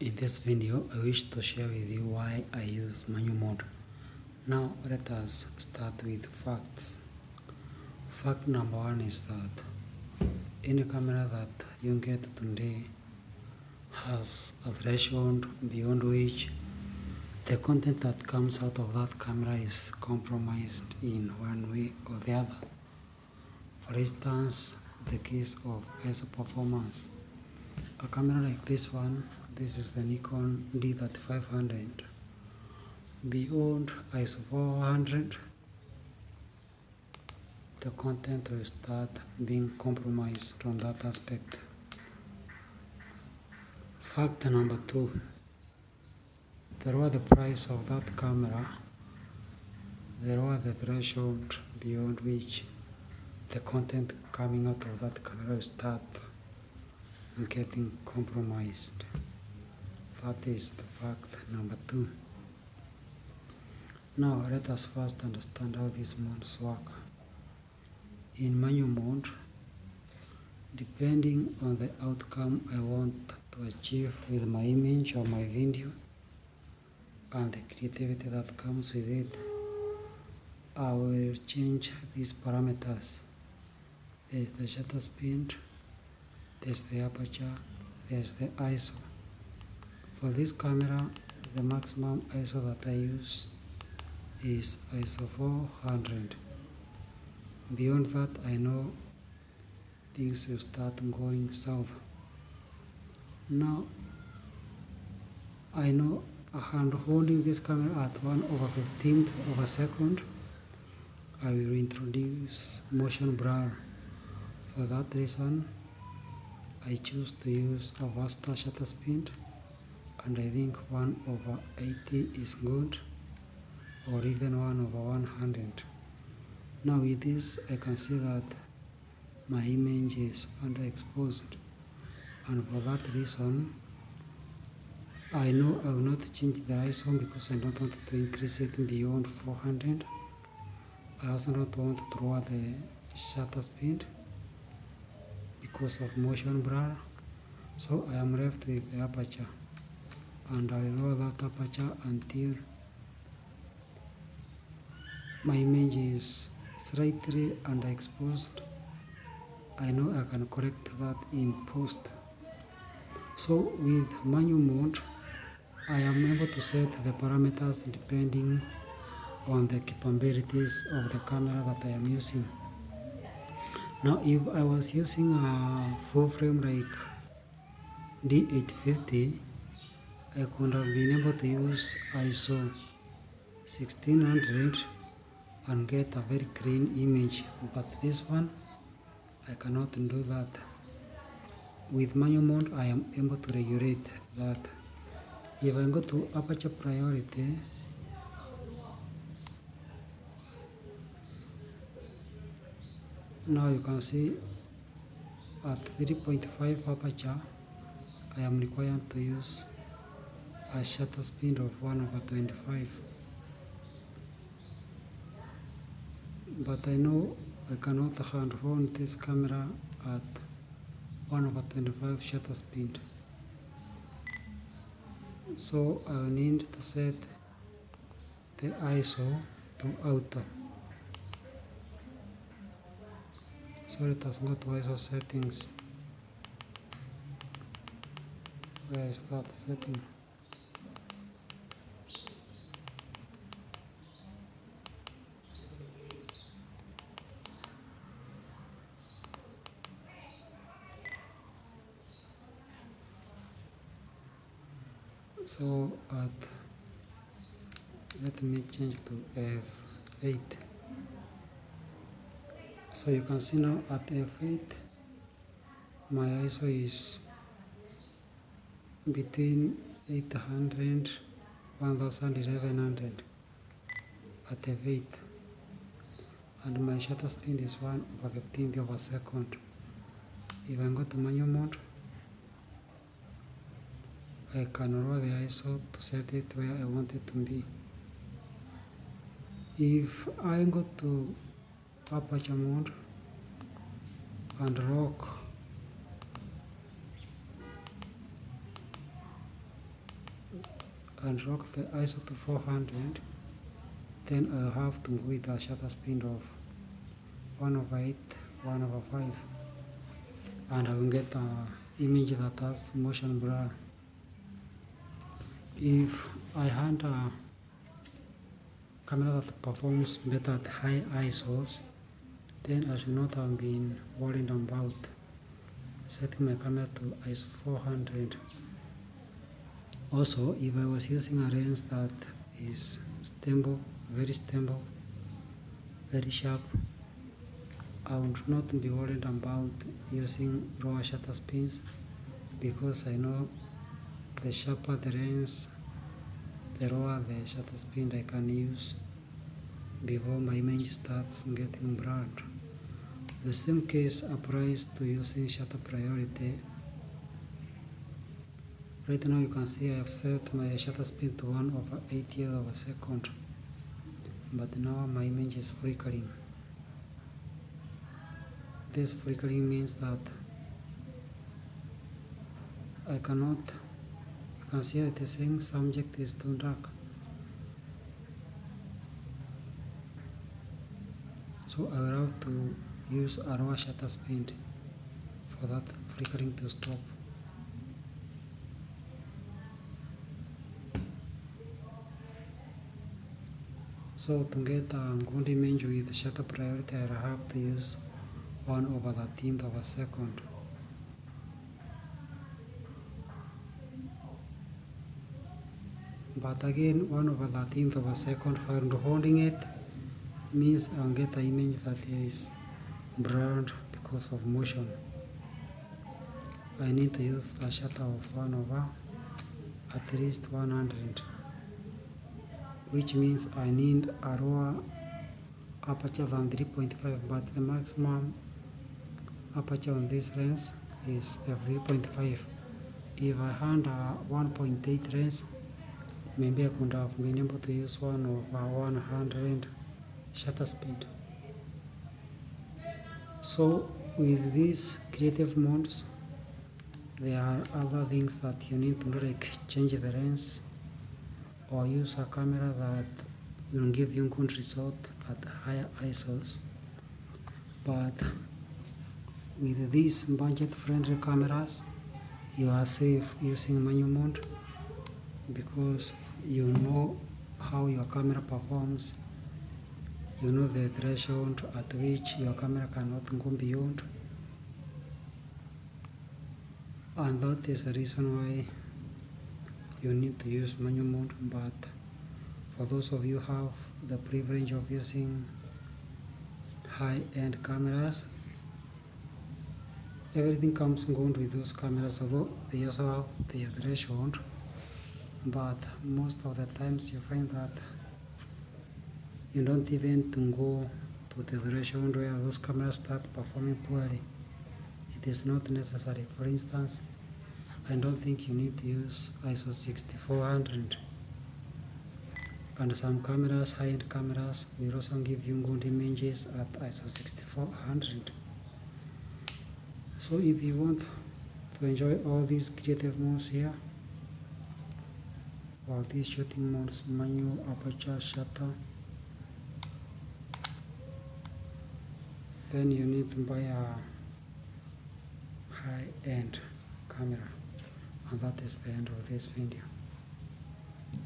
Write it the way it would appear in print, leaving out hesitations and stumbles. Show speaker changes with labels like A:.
A: In this video, I wish to share with you why I use manual mode. Now let us start with facts. Fact number one is that any camera that you get today has a threshold beyond which the content that comes out of that camera is compromised in one way or the other. For instance, the case of ISO performance. A camera like this one, this is the Nikon D3500. Beyond ISO 400, the content will start being compromised on that aspect. Fact number two, the lower the price of that camera, the lower the threshold beyond which the content coming out of that camera will start getting compromised. That is the fact number two. Now let us first understand how these modes work. In manual mode, depending on the outcome I want to achieve with my image or my video and the creativity that comes with it, I will change these parameters. There is the shutter speed, there's the aperture, there's the ISO. For this camera, the maximum ISO that I use is ISO 400. Beyond that, I know things will start going south. Now, I know hand holding this camera at 1/15th of a second, I will introduce motion blur. For that reason, I choose to use a faster shutter speed, and I think 1/80 is good, or even 1/100. Now with this, I can see that my image is underexposed, and for that reason, I know I will not change the ISO because I don't want to increase it beyond 400. I also don't want to lower the shutter speed because of motion blur, so I am left with the aperture, and I will lower that aperture until my image is slightly underexposed. I know I can correct that in post. So with manual mode, I am able to set the parameters depending on the capabilities of the camera that I am using. Now if I was using a full frame like D850, I could have been able to use ISO 1600 and get a very clean image, but this one I cannot do that. With manual mode, I am able to regulate that. If I go to aperture priority, now you can see at 3.5 aperture, I am required to use a shutter speed of 1/25. But I know I cannot hand hold this camera at 1/25 shutter speed. So I will need to set the ISO to auto. So let us go to ISO settings. Where is that setting? So let me change to F8. So you can see now at F8, my ISO is between 800, 1100 at F8, and my shutter speed is 1/15th of a second. If I go to manual mode, I can lower the ISO to set it where I want it to be. If I go to aperture mode and lock, and lock the ISO to 400, then I'll have to go with a shutter speed of 1/8, 1/5, and I will get an image that has motion blur. If I had a camera that performs better at high ISOs, then I should not have been worried about setting my camera to ISO 400. Also, if I was using a lens that is stable, very sharp, I would not be worried about using lower shutter speeds, because I know the sharper the lens, the lower the shutter speed I can use before my image starts getting blurred. The same case applies to using shutter priority. Right now you can see I have set my shutter speed to 1/80th of a second, but now my image is flickering. This flickering means that I cannot, you can see it is saying subject is too dark. So I will have to use a lower shutter speed for that flickering to stop. So to get a good image with shutter priority, I will have to use 1/13th of a second. But again, 1/13th of a second, while holding it, means I'll get an image that is blurred because of motion. I need to use a shutter of 1/100, which means I need a lower aperture than 3.5, but the maximum aperture on this lens is f3.5. If I had a 1.8 lens, maybe I could have been able to use 1/100 shutter speed. So with these creative modes, there are other things that you need to do, like change the lens or use a camera that will give you good result at higher ISOs. But with these budget-friendly cameras, you are safe using manual mode, because you know how your camera performs, you know the threshold at which your camera cannot go beyond, and that is the reason why you need to use manual mode. But for those of you who have the privilege of using high-end cameras, everything comes good with those cameras, although they also have their threshold. But most of the times you find that you don't even to go to the threshold where those cameras start performing poorly. It is not necessary. For instance, I don't think you need to use ISO 6400. And some cameras, high-end cameras, will also give you good images at ISO 6400. So if you want to enjoy all these creative modes here, or these shooting modes, manual, aperture, shutter, then you need to buy a high-end camera. And that is the end of this video.